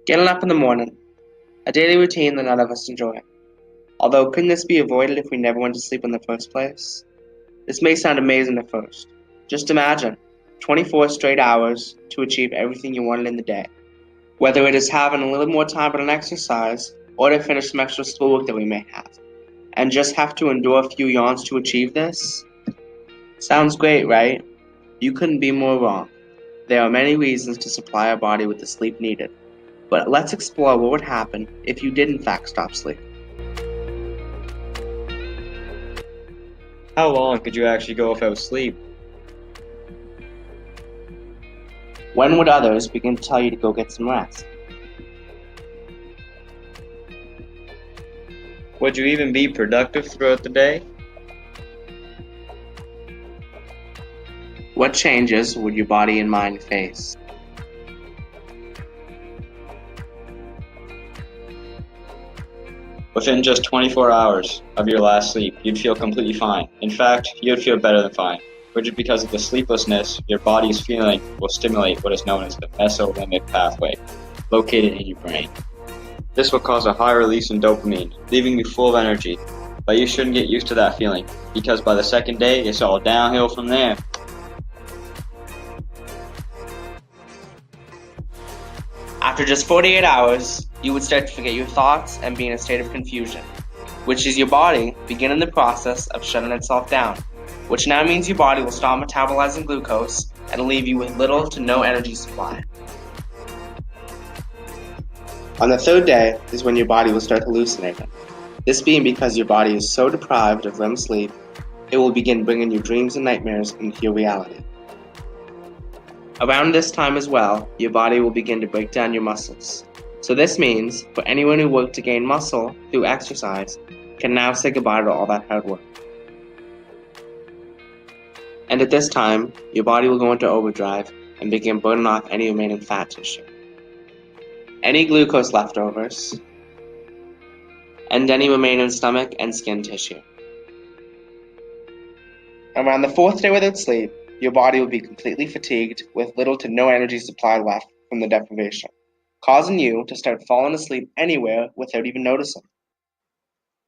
Getting up in the morning, a daily routine that none of us enjoy. Although, couldn't this be avoided if we never went to sleep in the first place? This may sound amazing at first. Just imagine 24 straight hours to achieve everything you wanted in the day. Whether it is having a little more time for an exercise or to finish some extra schoolwork that we may have, and just have to endure a few yawns to achieve this? Sounds great, right? You couldn't be more wrong. There are many reasons to supply our body with the sleep needed. But let's explore what would happen if you did in fact stop sleeping. How long could you actually go without sleep? When would others begin to tell you to go get some rest? Would you even be productive throughout the day? What changes would your body and mind face? Within just 24 hours of your last sleep, you'd feel completely fine. In fact, you'd feel better than fine, which is because of the sleeplessness your body is feeling will stimulate what is known as the mesolimbic pathway, located in your brain. This will cause a high release in dopamine, leaving you full of energy. But you shouldn't get used to that feeling, because by the second day, it's all downhill from there. After just 48 hours, you would start to forget your thoughts and be in a state of confusion, which is your body beginning the process of shutting itself down, which now means your body will stop metabolizing glucose and leave you with little to no energy supply. On the third day is when your body will start hallucinating. This being because your body is so deprived of REM sleep, it will begin bringing your dreams and nightmares into your reality. Around this time as well, your body will begin to break down your muscles. So this means, for anyone who worked to gain muscle through exercise, can now say goodbye to all that hard work. And at this time, your body will go into overdrive and begin burning off any remaining fat tissue, any glucose leftovers, and any remaining stomach and skin tissue. Around the fourth day without sleep, your body will be completely fatigued with little to no energy supply left from the deprivation, causing you to start falling asleep anywhere without even noticing.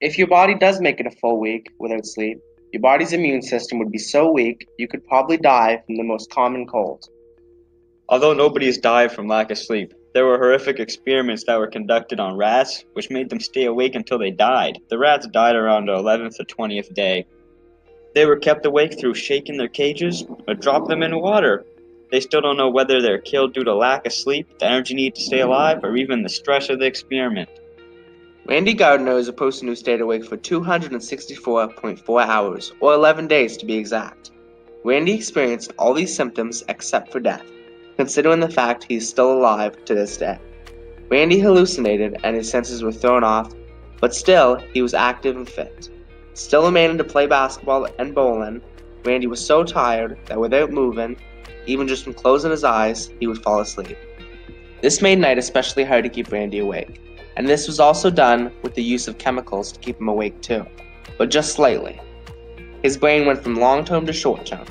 If your body does make it a full week without sleep, your body's immune system would be so weak you could probably die from the most common cold. Although nobody has died from lack of sleep, there were horrific experiments that were conducted on rats, which made them stay awake until they died. The rats died around the 11th or 20th day. They were kept awake through shaking their cages or drop them in water. They still don't know whether they're killed due to lack of sleep, the energy needed to stay alive, or even the stress of the experiment. Randy Gardner is a person who stayed awake for 264.4 hours, or 11 days to be exact. Randy experienced all these symptoms except for death, considering the fact he is still alive to this day. Randy hallucinated and his senses were thrown off, but still he was active and fit. Still remaining to play basketball and bowling, Randy was so tired that without moving, even just from closing his eyes, he would fall asleep. This made night especially hard to keep Randy awake, and this was also done with the use of chemicals to keep him awake too, but just slightly. His brain went from long-term to short-term.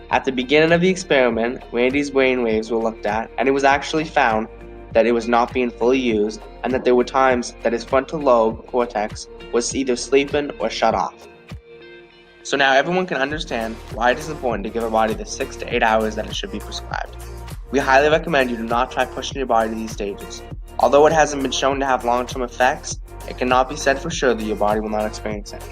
At the beginning of the experiment, Randy's brain waves were looked at, and it was actually found that it was not being fully used, and that there were times that his frontal lobe cortex was either sleeping or shut off. So now everyone can understand why it is important to give a body the 6 to 8 hours that it should be prescribed. We highly recommend you do not try pushing your body to these stages. Although it hasn't been shown to have long-term effects, it cannot be said for sure that your body will not experience any.